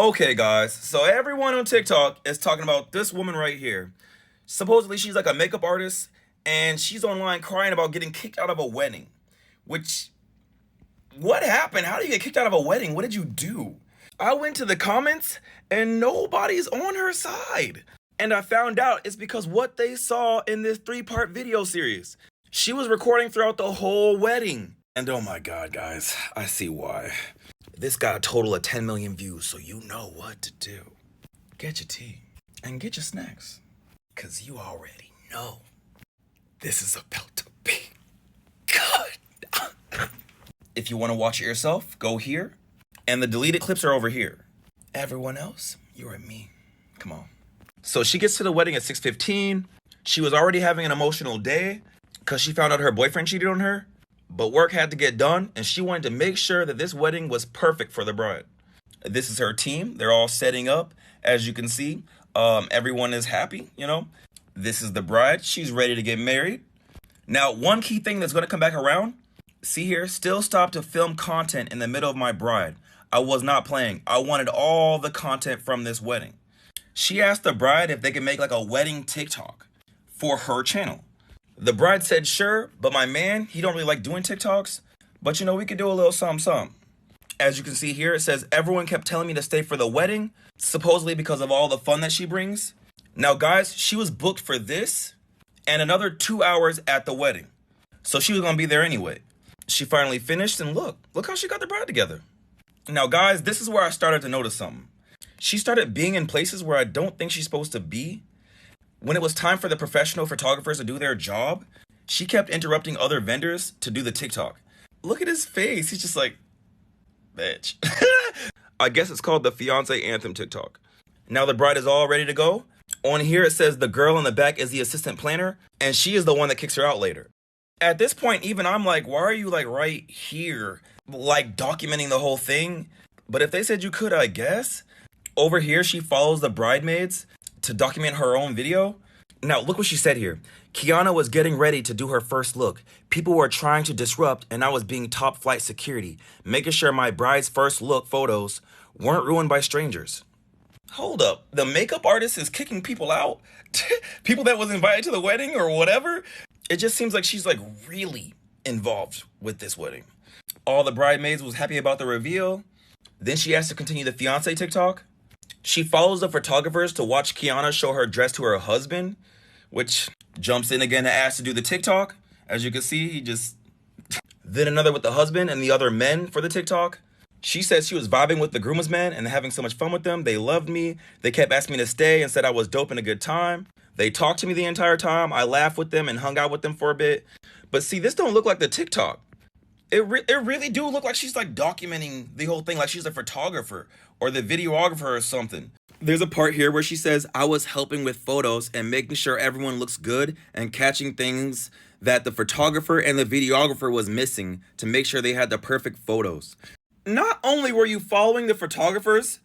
Okay, guys, so everyone on TikTok is talking about this woman right here. Supposedly, she's like a makeup artist, and she's online crying about getting kicked out of a wedding. Which, what happened? How do you get kicked out of a wedding? What did you do? I went to the comments, and nobody's on her side. And I found out it's because what they saw in this 3-part video series. She was recording throughout the whole wedding. And oh my god, guys, I see why. This got a total of 10 million views, so you know what to do. Get your tea and get your snacks, because you already know this is about to be good. If you want to watch it yourself, go here, and the deleted clips are over here. Everyone else, you're at me. Come on. So she gets to the wedding at 6:15. She was already having an emotional day because she found out her boyfriend cheated on her. But work had to get done, and she wanted to make sure that this wedding was perfect for the bride. This is her team. They're all setting up. As you can see, everyone is happy, you know. This is the bride. She's ready to get married. Now, one key thing that's going to come back around, see here, still stop to film content in the middle of my bride. I was not playing. I wanted all the content from this wedding. She asked the bride if they could make like a wedding TikTok for her channel. The bride said sure, but my man, he don't really like doing TikToks. But you know, we could do a little something. As you can see here, it says everyone kept telling me to stay for the wedding, supposedly because of all the fun that she brings. Now guys, she was booked for this and another 2 hours at the wedding. So she was gonna be there anyway. She finally finished, and look how she got the bride together. Now guys, this is where I started to notice something. She started being in places where I don't think she's supposed to be. When it was time for the professional photographers to do their job, she kept interrupting other vendors to do the TikTok. Look at his face. He's just like, bitch. I guess it's called the fiance anthem TikTok. Now the bride is all ready to go. On here it says the girl in the back is the assistant planner, and she is the one that kicks her out later. At this point, even I'm like, why are you like right here, like documenting the whole thing? But if they said you could, I guess. Over here, she follows the bridesmaids to document her own video. Now look what she said here. Kiana was getting ready to do her first look. People were trying to disrupt, and I was being top flight security, making sure my bride's first look photos weren't ruined by strangers. Hold up, the makeup artist is kicking people out? People that was invited to the wedding or whatever? It just seems like she's like really involved with this wedding. All the bridesmaids was happy about the reveal. Then she asked to continue the fiance TikTok. She follows the photographers to watch Kiana show her dress to her husband, which jumps in again to ask to do the TikTok. As you can see, he just... Then another with the husband and the other men for the TikTok. She says she was vibing with the groomsmen and having so much fun with them. They loved me. They kept asking me to stay and said I was dope and a good time. They talked to me the entire time. I laughed with them and hung out with them for a bit. But see, this don't look like the TikTok. It really do look like she's like documenting the whole thing, like she's a photographer or the videographer or something. There's a part here where she says, I was helping with photos and making sure everyone looks good and catching things that the photographer and the videographer was missing to make sure they had the perfect photos. Not only were you following the photographers,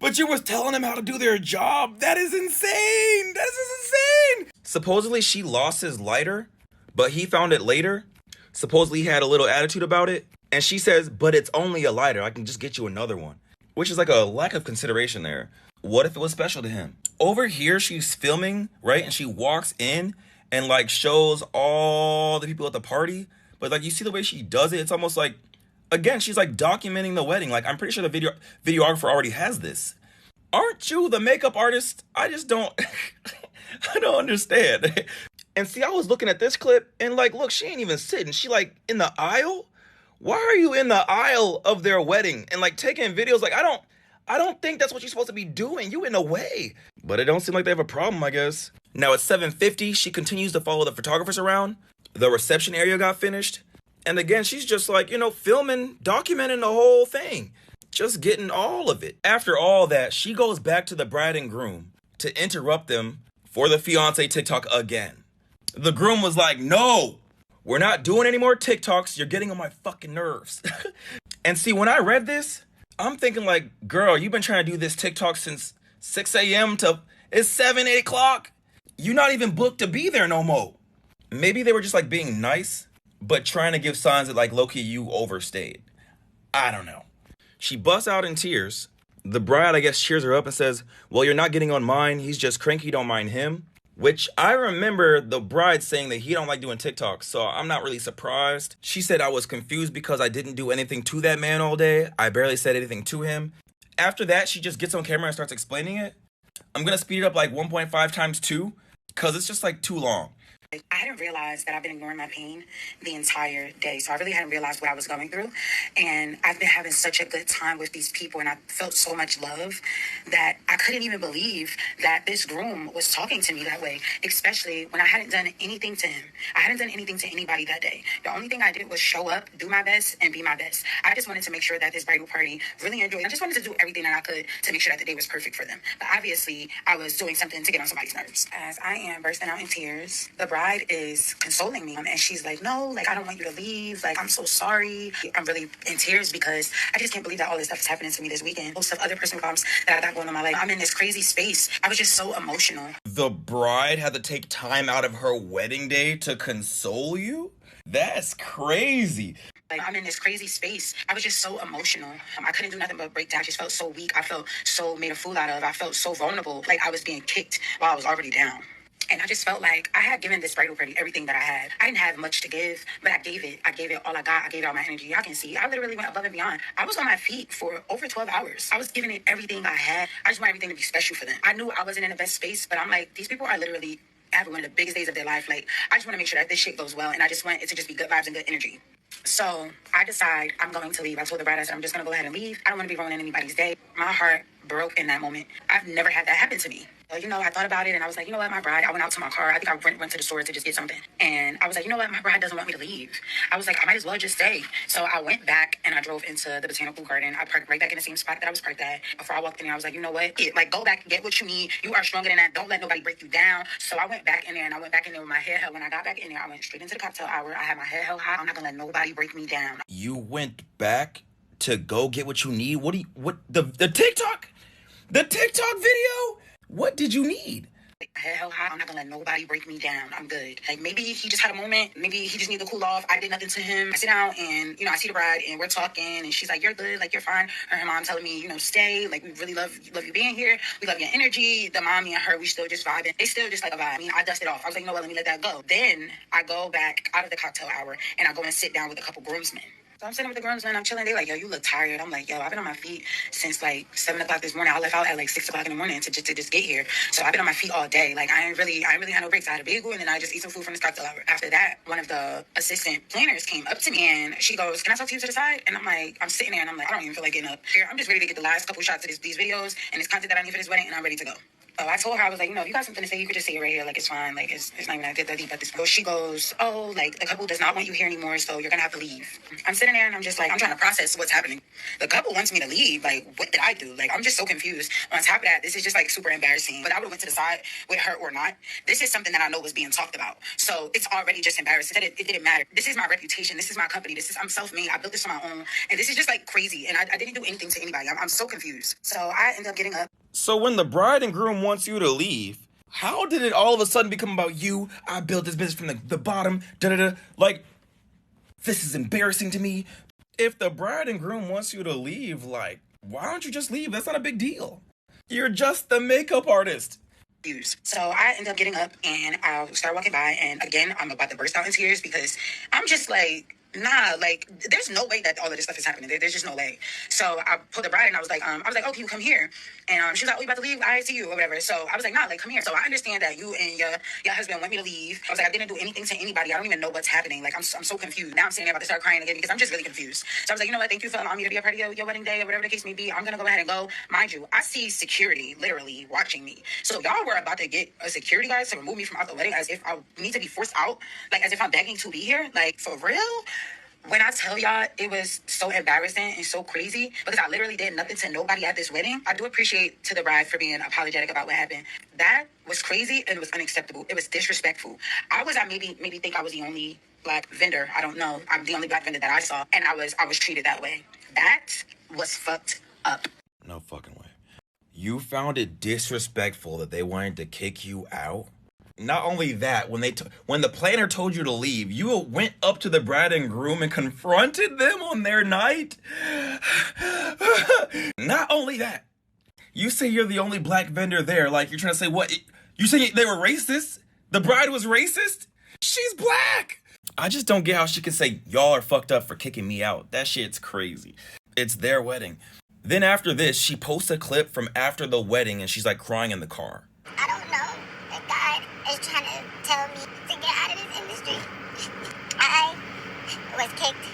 but you was telling them how to do their job. That is insane. That is insane. Supposedly she lost his lighter, but he found it later. Supposedly he had a little attitude about it. And she says, but it's only a lighter. I can just get you another one. Which is like a lack of consideration there. What if it was special to him? Over here, she's filming, right? And she walks in and like shows all the people at the party. But like, you see the way she does it? It's almost like, again, she's like documenting the wedding. Like, I'm pretty sure the videographer already has this. Aren't you the makeup artist? I just don't, I don't understand. And see, I was looking at this clip and like, look, she ain't even sitting. She like in the aisle. Why are you in the aisle of their wedding and like taking videos? Like, I don't think that's what you're supposed to be doing. You in the way. But it don't seem like they have a problem, I guess. Now at 7:50, she continues to follow the photographers around. The reception area got finished. And again, she's just like, you know, filming, documenting the whole thing. Just getting all of it. After all that, she goes back to the bride and groom to interrupt them for the fiance TikTok again. The groom was like, no, we're not doing any more TikToks. You're getting on my fucking nerves. And see, when I read this, I'm thinking like, girl, you've been trying to do this TikTok since 6 a.m. to it's 7, 8 o'clock. You're not even booked to be there no more. Maybe they were just like being nice, but trying to give signs that like, low-key, you overstayed. I don't know. She busts out in tears. The bride, I guess, cheers her up and says, well, you're not getting on mine. He's just cranky, don't mind him. Which I remember the bride saying that he don't like doing TikTok, so I'm not really surprised. She said I was confused because I didn't do anything to that man all day. I barely said anything to him. After that, she just gets on camera and starts explaining it. I'm gonna speed it up like 1.5 times 2, because it's just like too long. I hadn't realized that I've been ignoring my pain the entire day. So I really hadn't realized what I was going through. And I've been having such a good time with these people, and I felt so much love that I couldn't even believe that this groom was talking to me that way, especially when I hadn't done anything to him. I hadn't done anything to anybody that day. The only thing I did was show up, do my best, and be my best. I just wanted to make sure that this bridal party really enjoyed. I just wanted to do everything that I could to make sure that the day was perfect for them. But obviously, I was doing something to get on somebody's nerves. As I am bursting out in tears, the bride is consoling me, and she's like, no, like, I don't want you to leave, like, I'm so sorry. I'm really in tears because I just can't believe that all this stuff is happening to me this weekend. Most of other personal problems that I got going on in my life. I'm in this crazy space. I was just so emotional. The bride had to take time out of her wedding day to console you? That's crazy. Like, I'm in this crazy space. I was just so emotional. I couldn't do nothing but break down. I just felt so weak. I felt so made a fool out of. I felt so vulnerable. Like I was being kicked while I was already down. And I just felt like I had given this bridal party everything that I had. I didn't have much to give, but I gave it. I gave it all I got. I gave it all my energy. Y'all can see, I literally went above and beyond. I was on my feet for over 12 hours. I was giving it everything I had. I just want everything to be special for them. I knew I wasn't in the best space, but I'm like, these people are literally having one of the biggest days of their life. Like, I just want to make sure that this shit goes well, and I just want it to just be good vibes and good energy. So I decide I'm going to leave. I told the bride, I said, I'm just going to go ahead and leave. I don't want to be ruining anybody's day. My heart broke in that moment. I've never had that happen to me. You know, I thought about it and I was like, you know what, my bride, I went out to my car. I think I went to the store to just get something. And I was like, you know what, my bride doesn't want me to leave. I was like, I might as well just stay. So I went back and I drove into the botanical garden. I parked right back in the same spot that I was parked at. Before I walked in there, I was like, you know what, go back and get what you need. You are stronger than that. Don't let nobody break you down. So I went back in there and I went back in there with my head held. When I got back in there, I went straight into the cocktail hour. I had my head held high. I'm not gonna let nobody break me down. You went back to go get what you need? The TikTok? The TikTok video? What did you need? Hell high, I'm not gonna let nobody break me down. I'm good. Like, maybe he just had a moment. Maybe he just needed to cool off. I did nothing to him. I sit down and, I see the bride and we're talking and she's like, you're good. Like, you're fine. Her mom telling me, stay. Like, we really love you being here. We love your energy. The mommy and her, we still just vibing. They still just like a vibe. I mean, I dusted off. I was like, you know what? Let me let that go. Then I go back out of the cocktail hour and I go and sit down with a couple groomsmen. So I'm sitting with the groomsmen, I'm chilling. They like, yo, you look tired. I'm like, yo, I've been on my feet since like 7 o'clock this morning. I left out at like 6 o'clock in the morning to just get here. So I've been on my feet all day. Like, I ain't really had no breaks. I had a bagel and then I just eat some food from the cocktail hour. After that, one of the assistant planners came up to me and she goes, can I talk to you to the side? And I'm like, I'm sitting there and I'm like, I don't even feel like getting up here. I'm just ready to get the last couple shots of these videos and this content that I need for this wedding, and I'm ready to go. So I told her, I was like, if you got something to say, you could just say it right here. Like, it's fine. Like, it's not even that deep at this point. So she goes, oh, like, the couple does not want you here anymore, so you're going to have to leave. I'm sitting there, and I'm just like, I'm trying to process what's happening. The couple wants me to leave. Like, what did I do? Like, I'm just so confused. On top of that, this is just, like, super embarrassing. But I would have went to the side with her or not. This is something that I know was being talked about. So it's already just embarrassing. It didn't matter. This is my reputation. This is my company. I'm self-made. I built this on my own. And this is just, like, crazy. And I didn't do anything to anybody. I'm so confused. So I end up getting up. So when the bride and groom wants you to leave, how did it all of a sudden become about you? I built this business from the bottom, da-da-da. Like, this is embarrassing to me. If the bride and groom wants you to leave, like, why don't you just leave? That's not a big deal. You're just the makeup artist. So I end up getting up and I'll start walking by, and again, I'm about to burst out in tears because I'm just like, nah, like, there's no way that all of this stuff is happening. There's just no way. So I pulled the bride and I was like, oh, can you come here? And she was like, oh, you about to leave? I see you or whatever. So I was like, nah, like, come here. So I understand that you and your husband want me to leave. I was like, I didn't do anything to anybody. I don't even know what's happening. Like, I'm so confused. Now I'm sitting there about to start crying again because I'm just really confused. So I was like, you know what? Thank you for allowing me to be a part of your wedding day or whatever the case may be. I'm going to go ahead and go. Mind you, I see security literally watching me. So y'all were about to get a security guard to remove me from out the wedding as if I need to be forced out. Like, as if I'm begging to be here. Like, for real? When I tell y'all, it was so embarrassing and so crazy because I literally did nothing to nobody at this wedding. I do appreciate to the bride for being apologetic about what happened. That was crazy and it was unacceptable. It was disrespectful. I maybe think I was the only black vendor. I don't know. I'm the only black vendor that I saw, and I was treated that way. That was fucked up. No fucking way. You found it disrespectful that they wanted to kick you out? Not only that, when the planner told you to leave, you went up to the bride and groom and confronted them on their night? Not only that, You say you're the only black vendor there. Like, you're trying to say what? You saying they were racist? The bride was racist? She's black! I just don't get how she can say, y'all are fucked up for kicking me out. That shit's crazy. It's their wedding. Then after this, she posts a clip from after the wedding and she's like crying in the car. I don't know if God is trying to tell me to get out of this industry. I was kicked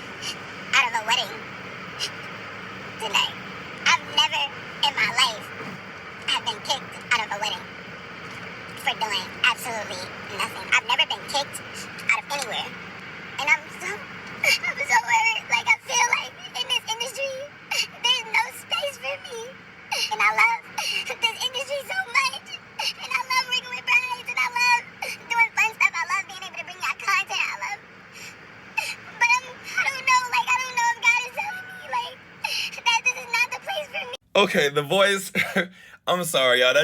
out of a wedding tonight. I've never in my life have been kicked out of a wedding for doing absolutely nothing. I've never been kicked out of anywhere. And I'm so worried. Like, I feel like in this industry, there's no space for me. And I love this industry so much. And I love working with brides. And I love doing fun stuff. I love being able to bring out content. I love. But I don't know. Like, I don't know if God is telling me, like, that this is not the place for me. Okay, the voice. I'm sorry, y'all.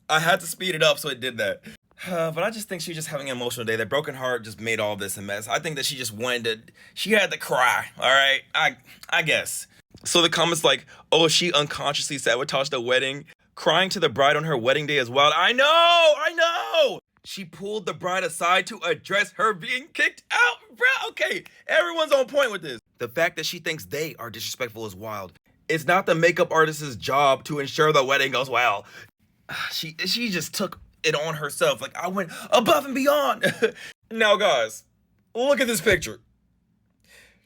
I had to speed it up, so it did that. But I just think she was just having an emotional day. That broken heart just made all this a mess. I think that she just she had to cry, all right? I guess. So the comments like, oh, she unconsciously sabotaged the wedding. Crying to the bride on her wedding day as well. I know! She pulled the bride aside to address her being kicked out. Bro, okay, everyone's on point with this. The fact that she thinks they are disrespectful is wild. It's not the makeup artist's job to ensure the wedding goes well. She just took it on herself. Like, I went above and beyond. Now, guys, look at this picture.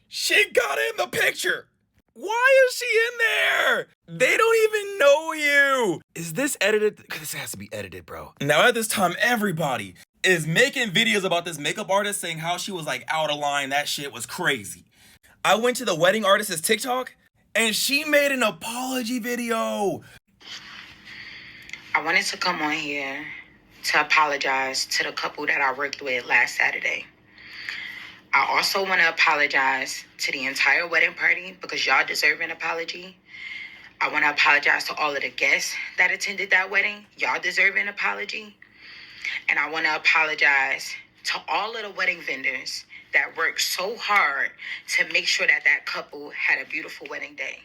She got in the picture. Why is she in there? They don't even know you. Is this edited? This has to be edited, bro. Now, at this time, everybody is making videos about this makeup artist saying how she was like out of line. That shit was crazy. I went to the wedding artist's TikTok and she made an apology video. I wanted to come on here to apologize to the couple that I worked with last Saturday. I also want to apologize to the entire wedding party because y'all deserve an apology. I want to apologize to all of the guests that attended that wedding. Y'all deserve an apology. And I want to apologize to all of the wedding vendors that worked so hard to make sure that that couple had a beautiful wedding day.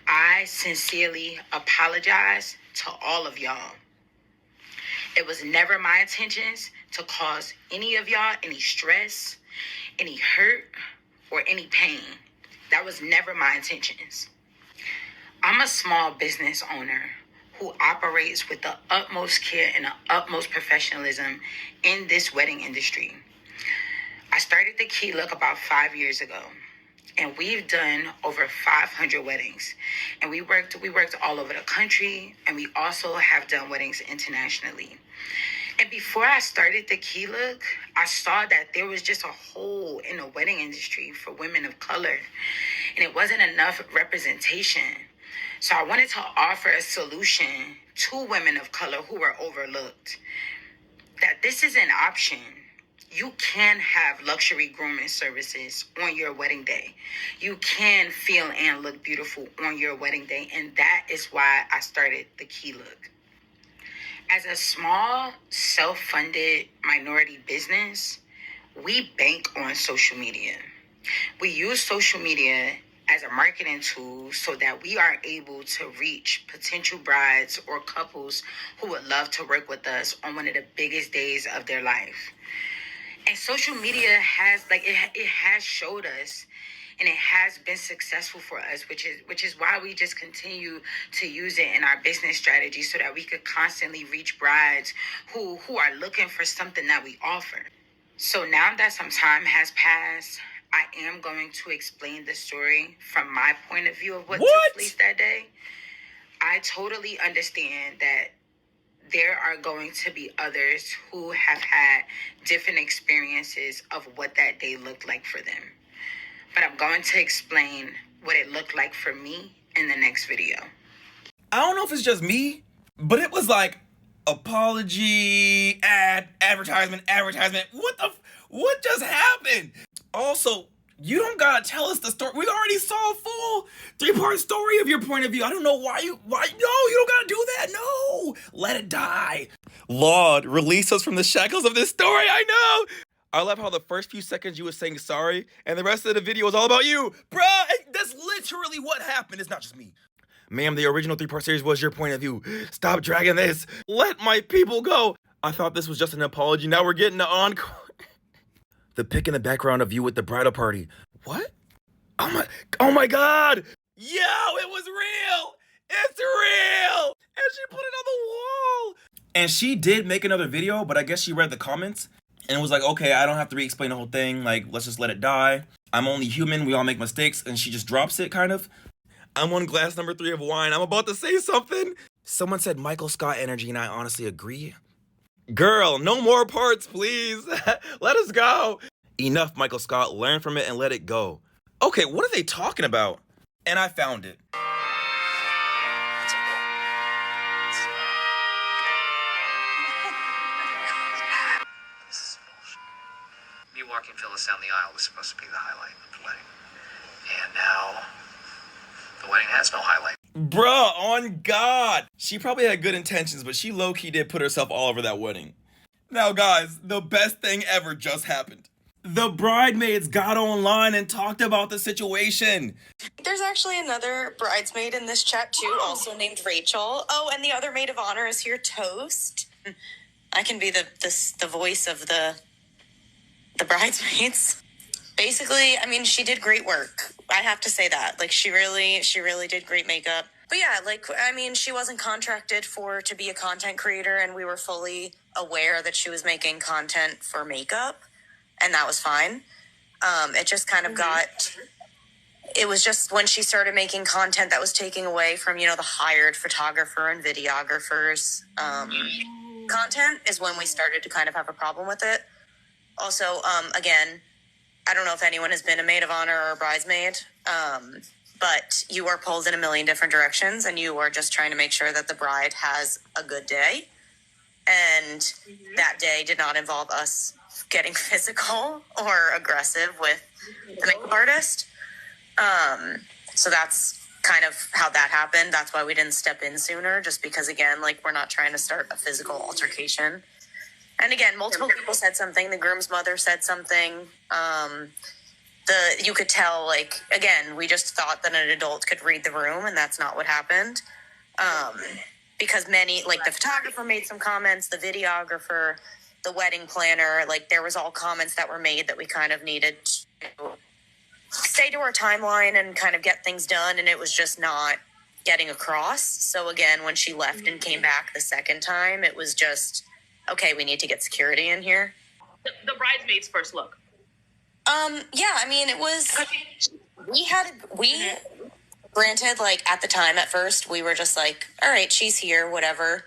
I sincerely apologize to all of y'all. It was never my intentions to cause any of y'all any stress, any hurt, or any pain. That was never my intentions. I'm a small business owner who operates with the utmost care and the utmost professionalism in this wedding industry. I started the Key Look about 5 years ago, and we've done over 500 weddings. And we worked all over the country, and we also have done weddings internationally. And before I started the Key Look, I saw that there was just a hole in the wedding industry for women of color, and it wasn't enough representation. So I wanted to offer a solution to women of color who were overlooked, that this is an option. You can have luxury grooming services on your wedding day. You can feel and look beautiful on your wedding day, and that is why I started the Key Look. As a small, self-funded minority business, we bank on social media. We use social media as a marketing tool so that we are able to reach potential brides or couples who would love to work with us on one of the biggest days of their life. And social media has, it has showed us, and it has been successful for us, which is why we just continue to use it in our business strategy so that we could constantly reach brides who are looking for something that we offer. So now that some time has passed, I am going to explain the story from my point of view of what took place that day. I totally understand that there are going to be others who have had different experiences of what that day looked like for them. But I'm going to explain what it looked like for me in the next video. I don't know if it's just me, but it was like apology, advertisement. What just happened? Also, you don't gotta tell us the story. We already saw a full 3-part story of your point of view. I don't know why, no, you don't gotta do that. No, let it die. Lord, release us from the shackles of this story. I know. I love how the first few seconds you were saying sorry, and the rest of the video was all about you. Bruh, that's literally what happened. It's not just me. Ma'am, the original 3-part series was your point of view. Stop dragging this. Let my people go. I thought this was just an apology. Now we're getting the encore. The pic in the background of you with the bridal party. What? Oh my God. Yo, it was real. It's real. And she put it on the wall. And she did make another video, but I guess she read the comments and was like, okay, I don't have to re-explain the whole thing. Like, let's just let it die. I'm only human. We all make mistakes. And she just drops it, kind of. I'm on glass number 3 of wine. I'm about to say something. Someone said Michael Scott energy, and I honestly agree. Girl, no more parts, please. Let us go. Enough, Michael Scott. Learn from it and let it go. Okay, what are they talking about? And I found it. Me walking Phyllis down the aisle was supposed to be the highlight of the wedding. And now, the wedding has no highlight. Bruh, on God. She probably had good intentions, but she low-key did put herself all over that wedding. Now, guys, the best thing ever just happened. The bridesmaids got online and talked about the situation. There's actually another bridesmaid in this chat too, also named Rachel. Oh, and the other maid of honor is here, Toast. I can be the voice of the bridesmaids. Basically, I mean, she did great work. I have to say that. Like, she really did great makeup. But yeah, like, I mean, she wasn't contracted to be a content creator, and we were fully aware that she was making content for makeup, and that was fine. It just kind of it was just when she started making content that was taking away from, the hired photographer and videographer's content is when we started to kind of have a problem with it. Also, again, I don't know if anyone has been a maid of honor or a bridesmaid, but you are pulled in a million different directions, and you are just trying to make sure that the bride has a good day. And that day did not involve us getting physical or aggressive with the makeup artist. So that's kind of how that happened. That's why we didn't step in sooner, just because, again, like, we're not trying to start a physical altercation. And again, multiple people said something. The groom's mother said something. You could tell, like, again, we just thought that an adult could read the room, and that's not what happened. Because many, like, the photographer made some comments, the videographer, the wedding planner, like, there was all comments that were made that we kind of needed to stay to our timeline and kind of get things done, and it was just not getting across. So again, when she left and came back the second time, it was just, okay, we need to get security in here. The bridesmaids' first look. Yeah, I mean, it was, granted, like, at the time, at first, we were just like, all right, she's here, whatever.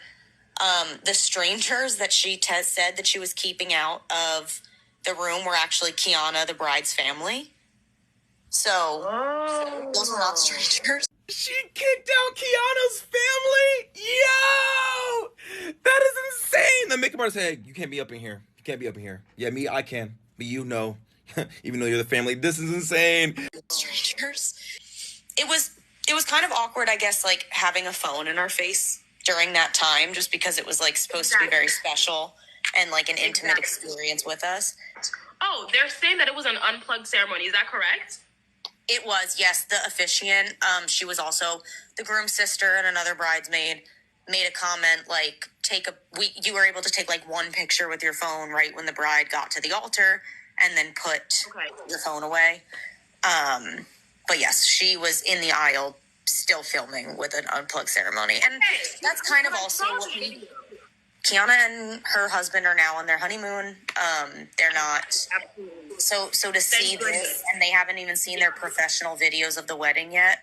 The strangers that she said that she was keeping out of the room were actually Kiana, the bride's family. So, those were not strangers. She kicked out Kiana's family? Yo! That is insane! The makeup artist said, hey, you can't be up in here. You can't be up in here. Yeah, me, I can. But you know. Even though you're the family, this is insane. Strangers. It was kind of awkward, I guess, like, having a phone in our face during that time, just because it was, like, supposed to be very special and, like, an intimate experience with us. Oh, they're saying that it was an unplugged ceremony. Is that correct? It was, yes. The officiant, she was also the groom's sister, and another bridesmaid made a comment, like, you were able to take, like, one picture with your phone right when the bride got to the altar, and then put your phone away. But yes, she was in the aisle still filming with an unplugged ceremony. And that's kind of also what Kiana and her husband are now on their honeymoon. They're not. So to see this, and they haven't even seen their professional videos of the wedding yet.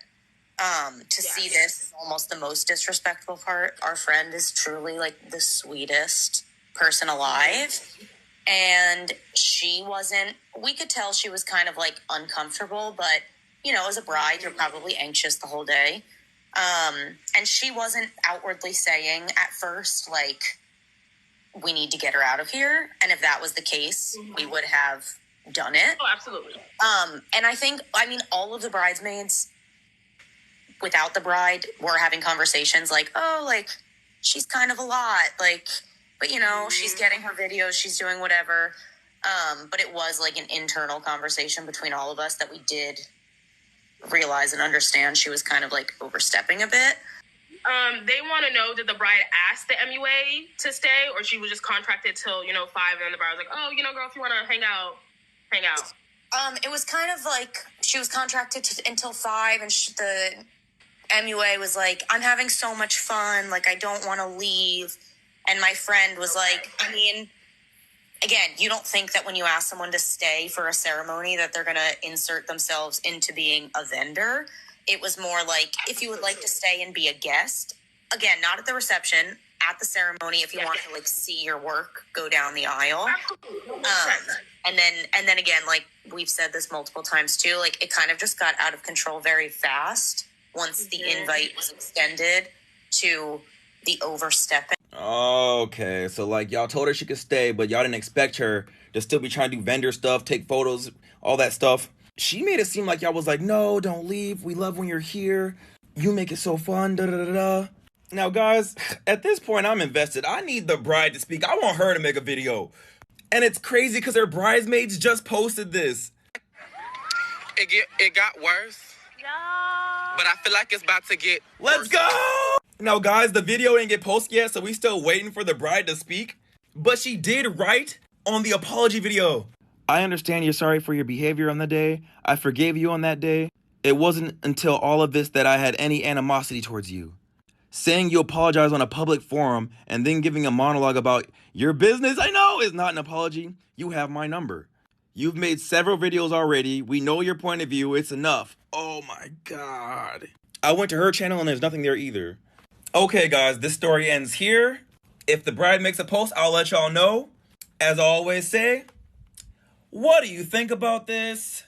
See this is almost the most disrespectful part. Our friend is truly, like, the sweetest person alive. And we could tell she was kind of, like, uncomfortable, but, as a bride, you're probably anxious the whole day. And she wasn't outwardly saying at first, like, we need to get her out of here. And if that was the case, we would have done it. Oh, absolutely. And I think, all of the bridesmaids without the bride were having conversations like, oh, like, she's kind of a lot, like, but, she's getting her videos, she's doing whatever. But it was, like, an internal conversation between all of us that we did realize and understand she was kind of like overstepping a bit. They want to know, did the bride ask the MUA to stay, or she was just contracted till 5, and then the bride was like, oh, girl, if you want to hang out, hang out. It was kind of like she was contracted until 5, and the MUA was like, I'm having so much fun, like I don't want to leave. And my friend was like, I mean, again, you don't think that when you ask someone to stay for a ceremony that they're going to insert themselves into being a vendor. It was more like, if you would like to stay and be a guest, again, not at the reception, at the ceremony, if you want to like see your work go down the aisle. And then again, like we've said this multiple times too, like it kind of just got out of control very fast once the invite was extended to the overstepping. Okay, so like y'all told her she could stay, but y'all didn't expect her to still be trying to do vendor stuff, take photos, all that stuff. She made it seem like y'all was like, no, don't leave. We love when you're here. You make it so fun, da-da-da-da. Now, guys, at this point, I'm invested. I need the bride to speak. I want her to make a video. And it's crazy because her bridesmaids just posted this. It got worse. No. But I feel like it's about to get Let's worse. go! Now, guys, the video didn't get posted yet, so we still waiting for the bride to speak. But she did write on the apology video. I understand you're sorry for your behavior on the day. I forgave you on that day. It wasn't until all of this that I had any animosity towards you. Saying you apologize on a public forum and then giving a monologue about your business, I know, is not an apology. You have my number. You've made several videos already. We know your point of view. It's enough. Oh my God. I went to her channel and there's nothing there either. Okay, guys, this story ends here. If the bride makes a post, I'll let y'all know. As I always say, what do you think about this?